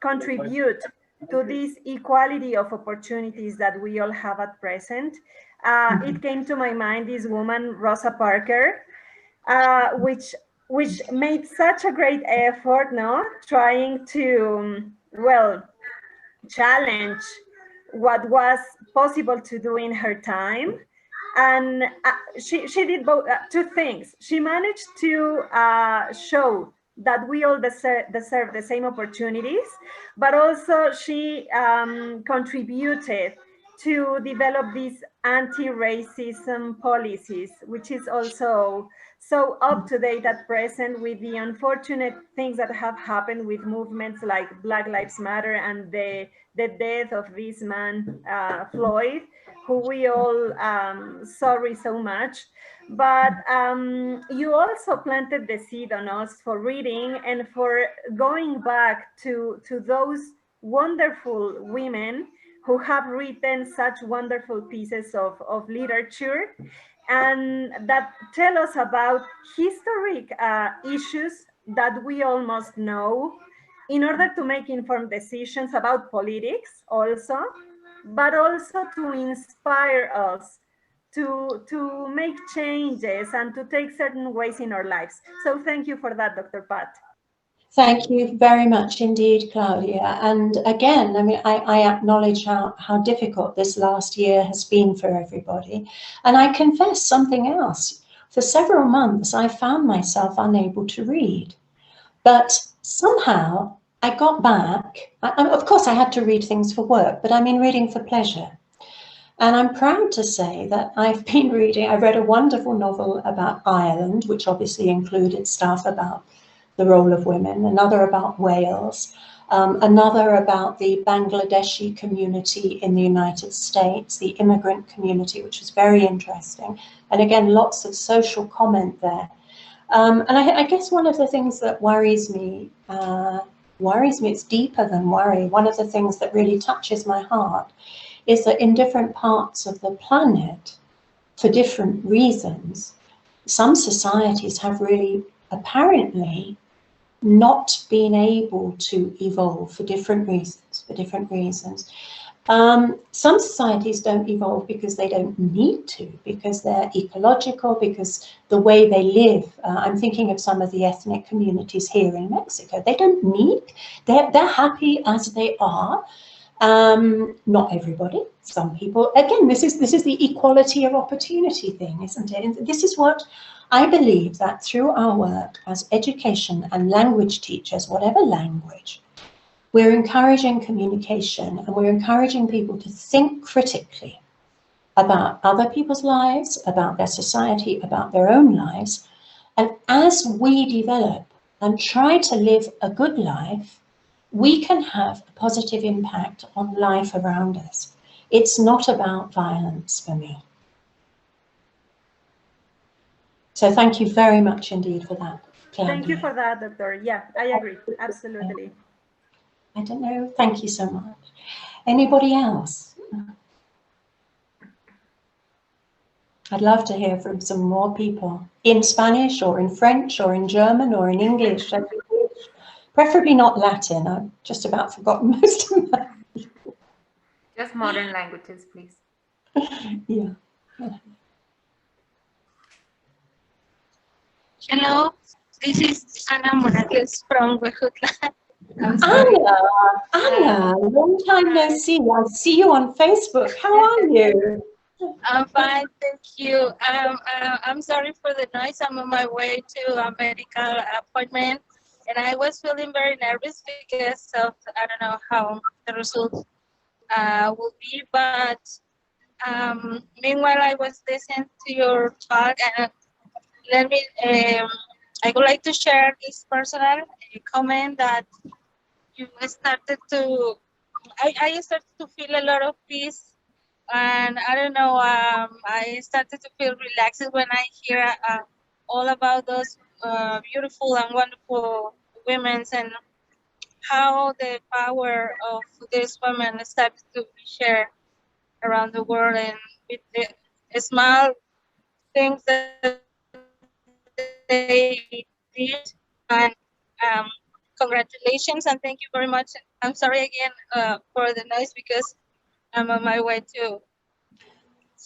contribute to this equality of opportunities that we all have at present. It came to my mind this woman, Rosa Parker, which made such a great effort, no, trying to, well, challenge what was possible to do in her time. And she did both two things. She managed to show that we all deserve the same opportunities, but also she contributed to develop these anti-racism policies, which is also so up to date at present with the unfortunate things that have happened with movements like Black Lives Matter and the death of this man, Floyd, who we all sorry so much. But you also planted the seed on us for reading and for going back to those wonderful women who have written such wonderful pieces of literature and that tell us about historic issues that we all must know in order to make informed decisions about politics also, but also to inspire us to make changes and to take certain ways in our lives. So thank you for that, Dr. Pat. Thank you very much indeed, Claudia. And again, I mean, I acknowledge how difficult this last year has been for everybody. And I confess something else. For several months, I found myself unable to read. But somehow I got back. Of course, I had to read things for work, but I mean reading for pleasure. And I'm proud to say that I've been reading, I read a wonderful novel about Ireland, which obviously included stuff about the role of women, another about Wales, another about the Bangladeshi community in the United States, the immigrant community, which was very interesting. And again, lots of social comment there. And I guess one of the things that worries me, it's deeper than worry. One of the things that really touches my heart is that in different parts of the planet, for different reasons, some societies have really apparently not been able to evolve for different reasons. Some societies don't evolve because they don't need to, because they're ecological, because the way they live. I'm thinking of some of the ethnic communities here in Mexico. They don't need, they're happy as they are. Not everybody, some people. Again, this is the equality of opportunity thing, isn't it? And this is what I believe, that through our work as education and language teachers, whatever language, we're encouraging communication and we're encouraging people to think critically about other people's lives, about their society, about their own lives. And as we develop and try to live a good life, we can have a positive impact on life around us. It's not about violence for me. So thank you very much indeed for that, Claudia. Thank you for that, Doctor. Yeah, I agree. Absolutely. I don't know. Thank you so much. Anybody else? I'd love to hear from some more people in Spanish or in French or in German or in English, preferably not Latin. I've just about forgotten most of that. Just modern languages, please. Yeah. Hello, this is Ana Morales from Huejutla. Anna, long time no see. I see you on Facebook. How are you? I'm fine, thank you. I'm sorry for the noise. I'm on my way to a medical appointment, and I was feeling very nervous because of, I don't know how the result will be, but meanwhile I was listening to your talk, and let me, I would like to share this personal comment that you started to, I started to feel a lot of peace, and I don't know, I started to feel relaxed when I hear all about those beautiful and wonderful women and how the power of these women started to be shared around the world, and with the small things that they did. And congratulations and thank you very much. I'm sorry again for the noise because I'm on my way to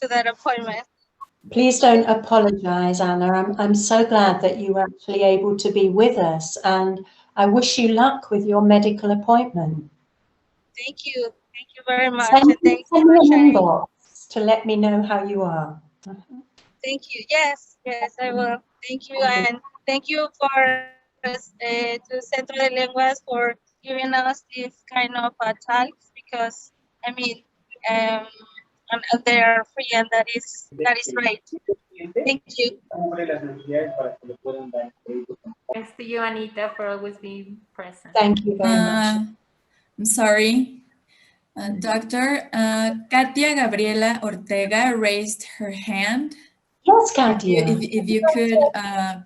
that appointment. Please don't apologize, Anna. I'm so glad that you were actually able to be with us, and I wish you luck with your medical appointment. Thank you. Thank you very much. Send And thank me you for an sharing. inbox to let me know how you are. Thank you. Yes, yes, I will. Thank you. And thank you for to Centro de Lenguas for giving us this kind of talks, because I mean, and they are free, and that is right. Thank you. Thanks to you, Anita, for always being present. Thank you very much. I'm sorry. Doctor, Katia Gabriela Ortega raised her hand. Yes, Katia. If you could,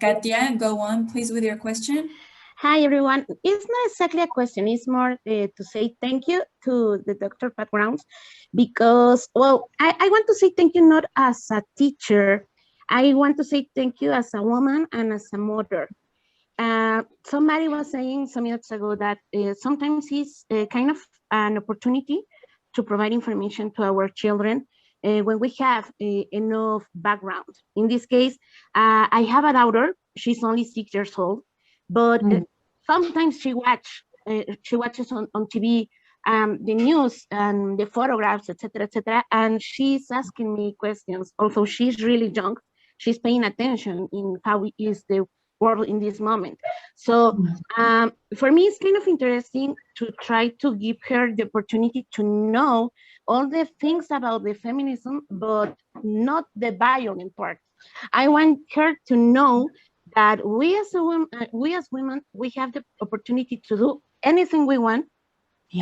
Katia, go on, please, with your question. Hi, everyone. It's not exactly a question. It's more to say thank you to the Dr. Pat Grounds because, well, I want to say thank you not as a teacher. I want to say thank you as a woman and as a mother. Somebody was saying some minutes ago that sometimes it's kind of an opportunity to provide information to our children when we have enough background. In this case, I have a daughter. She's only 6 years old, but sometimes she watches on TV the news and the photographs, etc., and she's asking me questions. Although she's really young, she's paying attention in how is the world in this moment. So for me, it's kind of interesting to try to give her the opportunity to know all the things about the feminism, but not the violent part. I want her to know that we as women, we have the opportunity to do anything we want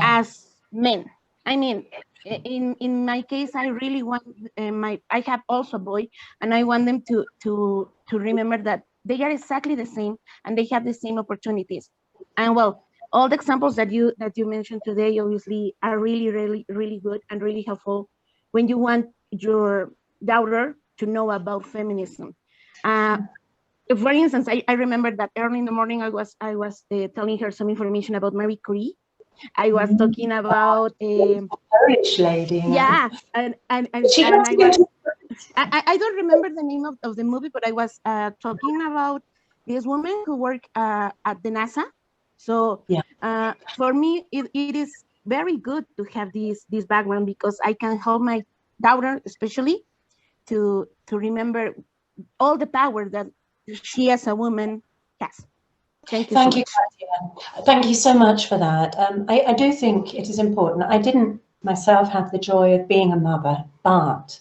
as men. I mean, in my case, I really want I have also a boy, and I want them to remember that they are exactly the same and they have the same opportunities. And well, all the examples that you mentioned today obviously are really good and really helpful when you want your daughter to know about feminism. For instance, I remember that early in the morning I was telling her some information about Marie Curie. I was talking about Polish lady. Yeah, and I don't remember the name of the movie, but I was talking about this woman who worked at the NASA. So for me, it is very good to have this background because I can help my daughter, especially, to remember all the power that she as a woman has. Thank you so much. Katia. Thank you so much for that. I do think it is important. I didn't myself have the joy of being a mother, but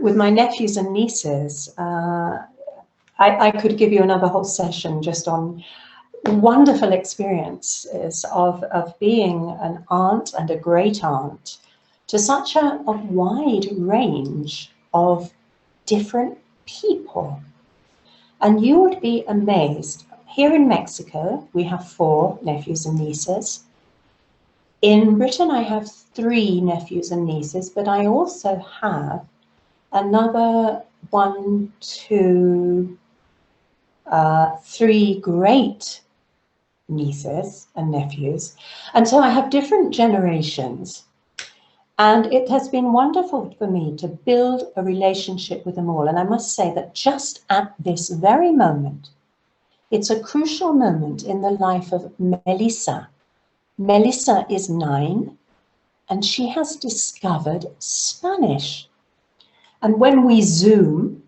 with my nephews and nieces, I could give you another whole session just on wonderful experiences of being an aunt and a great aunt to such a wide range of different people. And you would be amazed. Here in Mexico, we have 4 nephews and nieces. In Britain, I have 3 nephews and nieces, but I also have another 1, 2, 3 great nieces and nephews. And so I have different generations. And it has been wonderful for me to build a relationship with them all. And I must say that just at this very moment, it's a crucial moment in the life of Melissa. Melissa is 9 and she has discovered Spanish. And when we Zoom,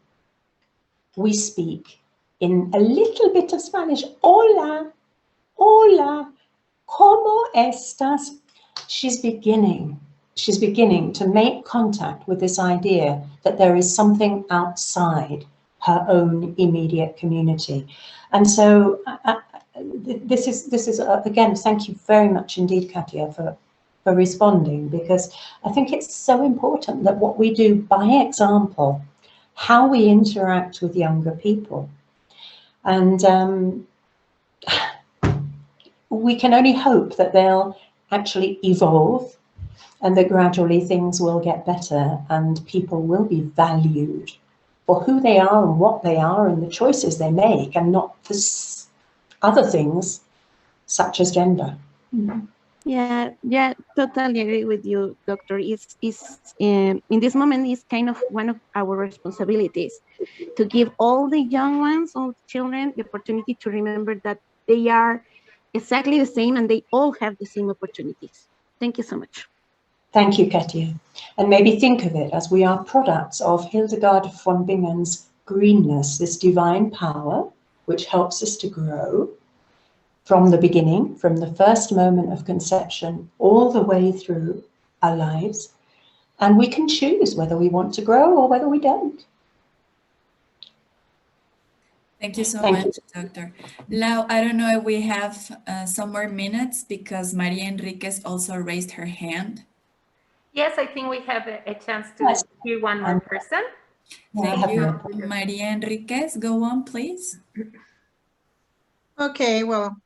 we speak in a little bit of Spanish. Hola, hola, ¿cómo estás? She's beginning to make contact with this idea that there is something outside her own immediate community. And so this is again, thank you very much indeed, Katia, for responding, because I think it's so important that what we do by example, how we interact with younger people. And we can only hope that they'll actually evolve and that gradually things will get better and people will be valued for who they are and what they are and the choices they make, and not for other things such as gender. Yeah, totally agree with you, Doctor. In this moment, is kind of one of our responsibilities to give all the young ones, all the children, the opportunity to remember that they are exactly the same and they all have the same opportunities. Thank you so much. Thank you, Katia. And maybe think of it as we are products of Hildegard von Bingen's greenness, this divine power, which helps us to grow from the beginning, from the first moment of conception, all the way through our lives. And we can choose whether we want to grow or whether we don't. Thank you so much, Doctor. Lau, I don't know if we have some more minutes because Maria Enriquez also raised her hand. Yes, I think we have a chance to hear one more person. Thank you. Maria Enriquez, go on, please. Okay, well,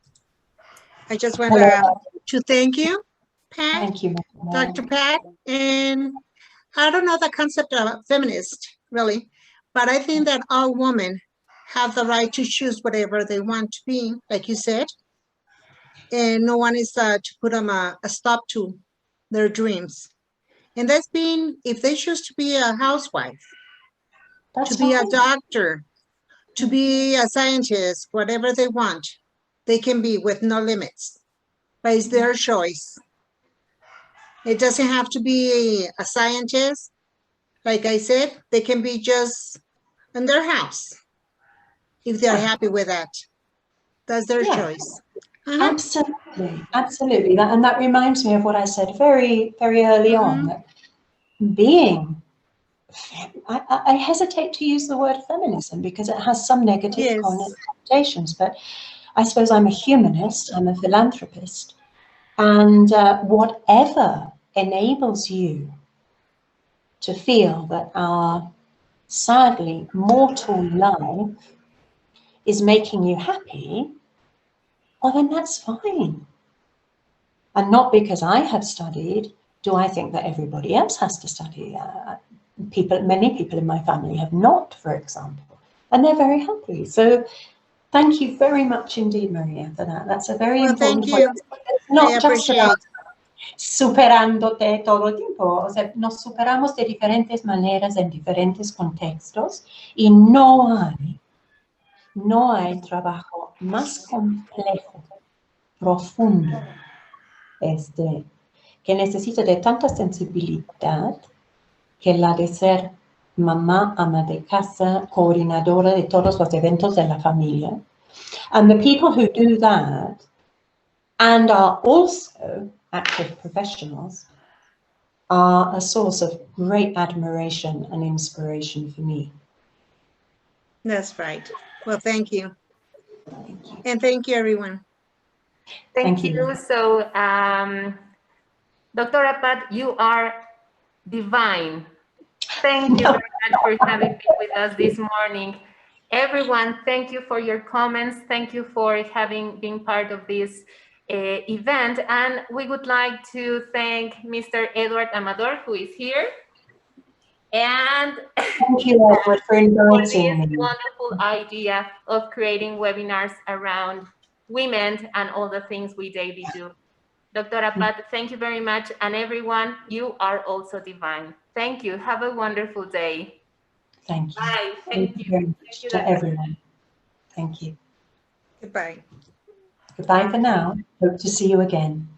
I just want to thank you, Pat. Thank you, Dr. Pat. And I don't know the concept of feminist, really, but I think that all women have the right to choose whatever they want to be, like you said. And no one is to put them a stop to their dreams. And that's being, if they choose to be a housewife, to be a doctor, to be a scientist, whatever they want, they can be with no limits. But it's their choice. It doesn't have to be a scientist. Like I said, they can be just in their house if they're happy with that. That's their choice. Absolutely, absolutely. That reminds me of what I said very, very early on, that being, I hesitate to use the word feminism because it has some negative connotations, but I suppose I'm a humanist, I'm a philanthropist, and whatever enables you to feel that our sadly mortal life is making you happy, well, then that's fine. And not because I have studied, do I think that everybody else has to study. Many people in my family have not, for example, and they're very happy. So thank you very much indeed, Maria, for that. That's a very important point. It's not just about superándote todo el tiempo. O sea, nos superamos de diferentes maneras, en diferentes contextos, y no hay trabajo más complejo, profundo, que necesita de tanta sensibilidad que la de ser mamá, ama de casa, coordinadora de todos los eventos de la familia. And the people who do that and are also active professionals are a source of great admiration and inspiration for me. That's right. Well, thank you. And thank you, everyone. Thank Thank you. you. So, Dr. Pat, you are divine. Thank you very much for having been with us this morning. Everyone, thank you for your comments. Thank you for having been part of this event. And we would like to thank Mr. Edward Amador, who is here. And Thank you, Edward, for for inviting this me. wonderful idea of creating webinars around women and all the things we daily do. Dr. Apat, thank you very much. And everyone, you are also divine. Thank you. Have a wonderful day. Thank you. Bye. Thank you very much to everyone. Thank you. Goodbye. Goodbye for now. Hope to see you again.